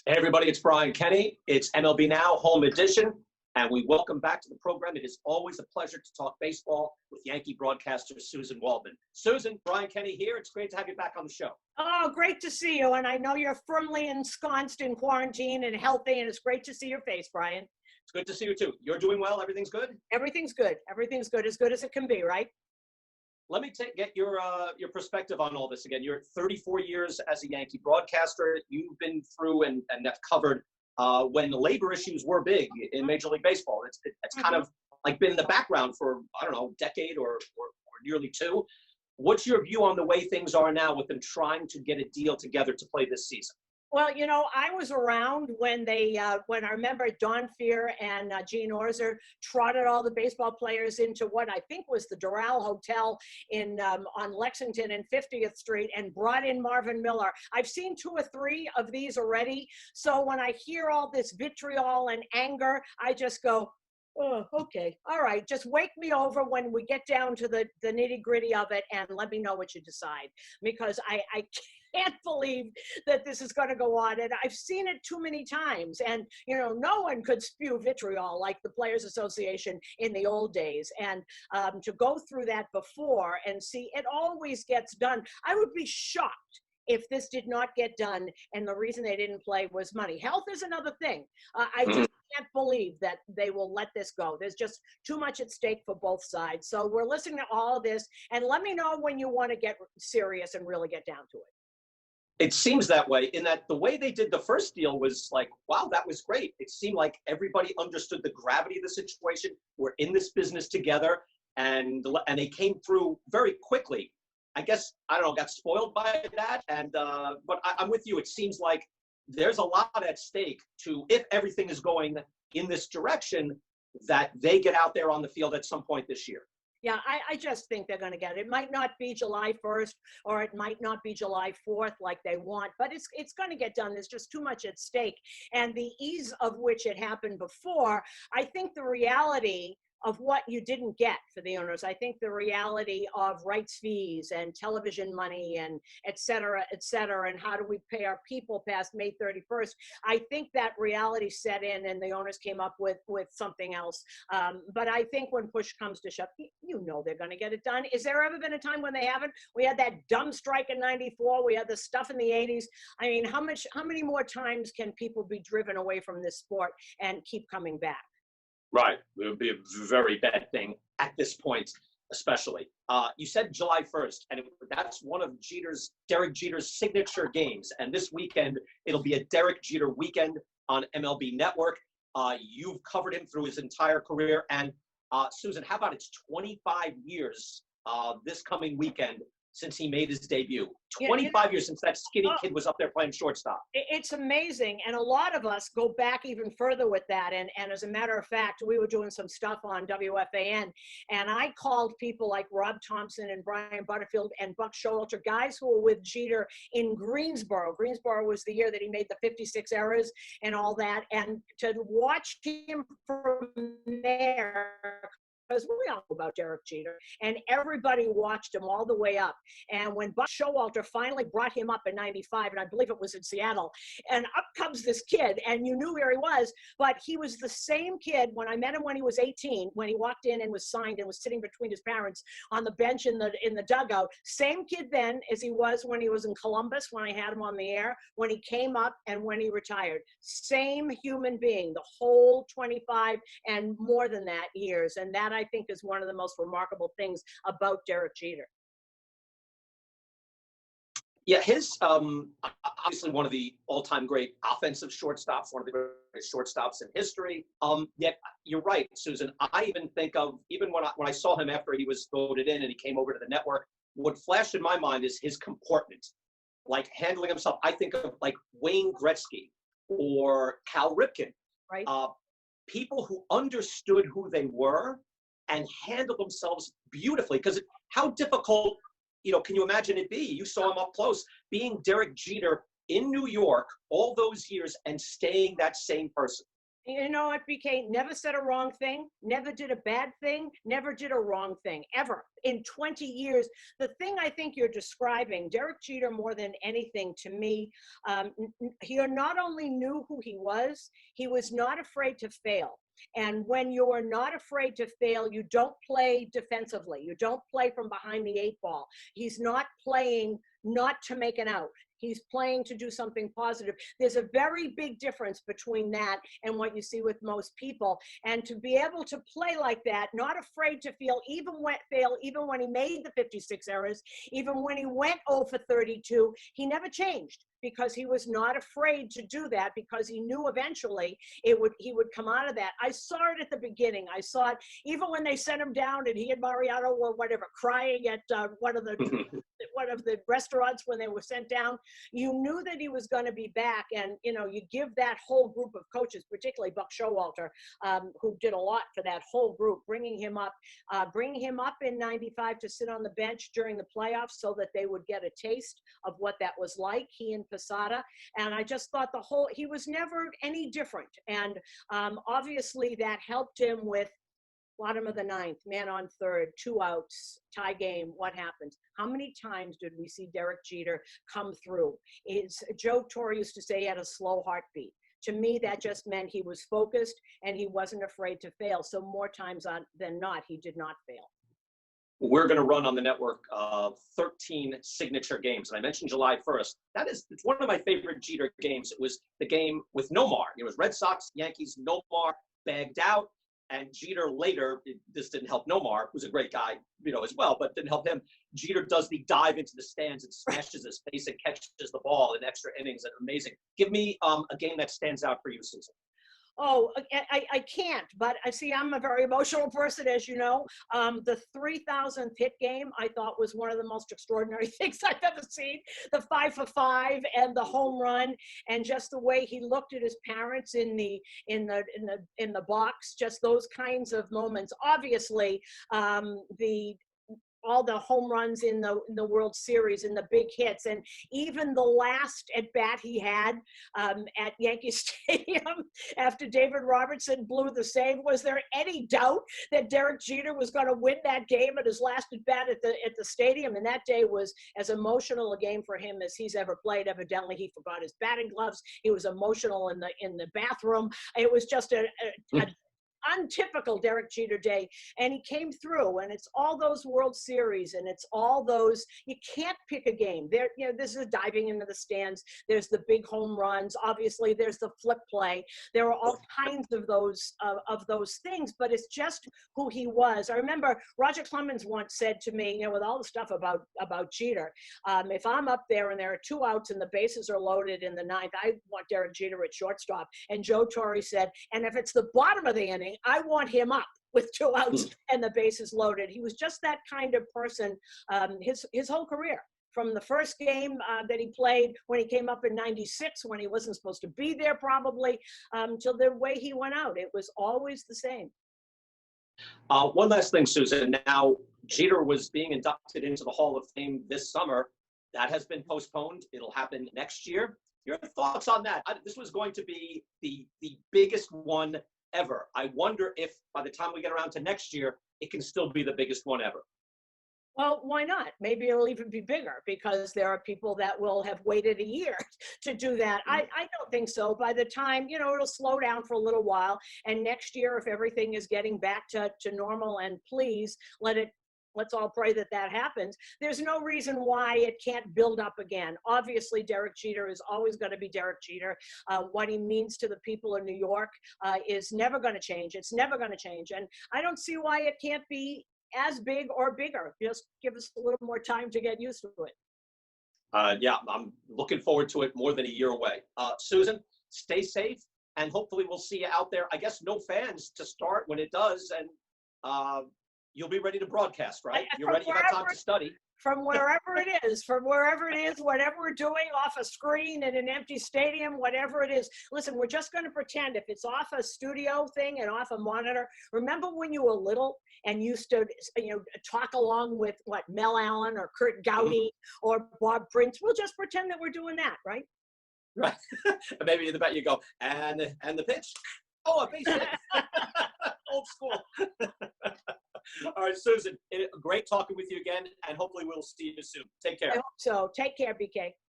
Hey everybody, it's Brian Kenny. It's MLB Now, home edition, and we welcome back to the program. It is always a pleasure to talk baseball with Yankee broadcaster Suzyn Waldman. Suzyn, Brian Kenny here. It's great to have you back on the show. Oh, great to see you, and I know you're firmly ensconced in quarantine and healthy, and it's great to see your face, Brian. It's good to see you too. You're doing well? Everything's good? Everything's good. Everything's good as it can be, right? Let me get your perspective on all this again. You're 34 years as a Yankee broadcaster. You've been through and have covered when the labor issues were big in Major League Baseball. It's kind of like been in the background for, I don't know, a decade or nearly two. What's your view on the way things are now with them trying to get a deal together to play this season? Well, you know, I was around when when I remember Don Fehr and Gene Orzer trotted all the baseball players into what I think was the Doral Hotel on Lexington and 50th Street and brought in Marvin Miller. I've seen 2 or 3 of these already. So when I hear all this vitriol and anger, I just go, oh, okay, all right. Just wake me over when we get down to the nitty gritty of it and let me know what you decide. Because I can't believe that this is going to go on. And I've seen it too many times. And, you know, no one could spew vitriol like the Players Association in the old days. And to go through that before and see it always gets done, I would be shocked if this did not get done and the reason they didn't play was money. Health is another thing. I just can't believe that they will let this go. There's just too much at stake for both sides. So we're listening to all of this, and let me know when you want to get serious and really get down to it. It seems that way, in that the way they did the first deal was like, wow, that was great. It seemed like everybody understood the gravity of the situation. We're in this business together, and they came through very quickly. I guess, I don't know, got spoiled by that. But I'm with you. It seems like there's a lot at stake to, if everything is going in this direction, that they get out there on the field at some point this year. Yeah, I just think they're going to get it. It might not be July 1st or it might not be July 4th like they want, but it's going to get done. There's just too much at stake. And the ease of which it happened before, I think the reality of what you didn't get for the owners. I think the reality of rights fees and television money and et cetera, and how do we pay our people past May 31st? I think that reality set in and the owners came up with something else. But I think when push comes to shove, you know they're going to get it done. Is there ever been a time when they haven't? We had that dumb strike in '94. We had the stuff in the '80s. I mean, how many more times can people be driven away from this sport and keep coming back? Right. It would be a very bad thing at this point, especially. You said July 1st, and that's one of Derek Jeter's signature games. And this weekend, it'll be a Derek Jeter weekend on MLB Network. You've covered him through his entire career. And Suzyn, how about it's 25 years this coming weekend since he made his debut. 25 years since that skinny kid was up there playing shortstop. It's amazing. And a lot of us go back even further with that. And as a matter of fact, we were doing some stuff on WFAN. And I called people like Rob Thompson and Brian Butterfield and Buck Showalter, guys who were with Jeter in Greensboro. Greensboro was the year that he made the 56 errors and all that. And to watch him from there, because we all know about Derek Jeter, and everybody watched him all the way up. And when Buck Showalter finally brought him up in '95, and I believe it was in Seattle, and up comes this kid, and you knew where he was, but he was the same kid when I met him when he was 18, when he walked in and was signed and was sitting between his parents on the bench in the dugout. Same kid then as he was when he was in Columbus, when I had him on the air, when he came up, and when he retired. Same human being, the whole 25 and more than that years. And that, I think, is one of the most remarkable things about Derek Jeter. Yeah, his obviously one of the all-time great offensive shortstops, one of the greatest shortstops in history. Yet you're right, Suzyn. I even think of, even when I saw him after he was voted in and he came over to the network, what flashed in my mind is his comportment, like handling himself. I think of like Wayne Gretzky or Cal Ripken, right? People who understood who they were and handle themselves beautifully. Because how difficult, can you imagine it be? You saw him up close, being Derek Jeter in New York all those years and staying that same person. You know, it became never said a wrong thing, never did a bad thing, never did a wrong thing, ever. In 20 years, the thing I think you're describing, Derek Jeter, more than anything to me, he not only knew who he was not afraid to fail. And when you're not afraid to fail, you don't play defensively. You don't play from behind the eight ball. He's not playing not to make an out. He's playing to do something positive. There's a very big difference between that and what you see with most people. And to be able to play like that, not afraid to fail, even when he made the 56 errors, even when he went 0 for 32, he never changed, because he was not afraid to do that, because he knew eventually he would come out of that. I saw it at the beginning. I saw it even when they sent him down and he and Mariano were whatever crying at one of the restaurants when they were sent down. You knew that he was going to be back, and you give that whole group of coaches, particularly Buck Showalter, who did a lot for that whole group, bringing him up in '95 to sit on the bench during the playoffs so that they would get a taste of what that was like. He and Posada, and I just thought he was never any different, and obviously that helped him with bottom of the ninth, man on third, 2 outs, tie game. What happens? How many times did we see Derek Jeter come through? Joe Torre used to say he had a slow heartbeat. To me, that just meant he was focused and he wasn't afraid to fail. So more times than not, he did not fail. We're going to run on the network 13 signature games. And I mentioned July 1st. It's one of my favorite Jeter games. It was the game with Nomar. It was Red Sox, Yankees, Nomar bagged out. And Jeter later, this didn't help Nomar, who's a great guy, as well, but didn't help him. Jeter does the dive into the stands and smashes his face and catches the ball in extra innings. And amazing. Give me a game that stands out for you, Suzyn. Oh, I can't, but I see I'm a very emotional person, as you know. The 3,000th hit game I thought was one of the most extraordinary things I've ever seen. The 5 for 5 and the home run, and just the way he looked at his parents in the box. Just those kinds of moments. Obviously, all the home runs in the World Series and the big hits, and even the last at bat he had at Yankee Stadium after David Robertson blew the save. Was there any doubt that Derek Jeter was going to win that game at his last at bat at the stadium? And that day was as emotional a game for him as he's ever played. Evidently, he forgot his batting gloves. He was emotional in the bathroom. It was just a untypical Derek Jeter day, and he came through. And it's all those World Series, and it's all those. You can't pick a game. This is diving into the stands. There's the big home runs. Obviously, there's the flip play. There are all kinds of those things. But it's just who he was. I remember Roger Clemens once said to me, with all the stuff about Jeter, if I'm up there and there are 2 outs and the bases are loaded in the ninth, I want Derek Jeter at shortstop. And Joe Torre said, and if it's the bottom of the inning, I want him up with 2 outs and the bases loaded. He was just that kind of person his whole career. From the first game that he played when he came up in '96, when he wasn't supposed to be there probably, till the way he went out. It was always the same. One last thing, Suzyn. Now, Jeter was being inducted into the Hall of Fame this summer. That has been postponed. It'll happen next year. Your thoughts on that? This was going to be the biggest one ever. I wonder if by the time we get around to next year, it can still be the biggest one ever. Well, why not? Maybe it'll even be bigger, because there are people that will have waited a year to do that. I don't think so. By the time, it'll slow down for a little while. And next year, if everything is getting back to normal, and please let's all pray that happens. There's no reason why it can't build up again. Obviously, Derek Jeter is always going to be Derek Jeter. What he means to the people in New York is never going to change. It's never going to change. And I don't see why it can't be as big or bigger. Just give us a little more time to get used to it. Yeah, I'm looking forward to it more than a year away. Suzyn, stay safe, and hopefully we'll see you out there. I guess no fans to start when it does, and you'll be ready to broadcast, right? You're ready. You got time to study. From wherever it is, whatever we're doing, off a screen in an empty stadium, whatever it is. Listen, we're just going to pretend if it's off a studio thing and off a monitor. Remember when you were little and used to, talk along with Mel Allen or Kurt Gowdy or Bob Prince? We'll just pretend that we're doing that, right? Right. Maybe in the back you go, and the pitch. Oh, a base hit. Old school. All right, Suzyn, great talking with you again, and hopefully we'll see you soon. Take care. I hope so. Take care, BK.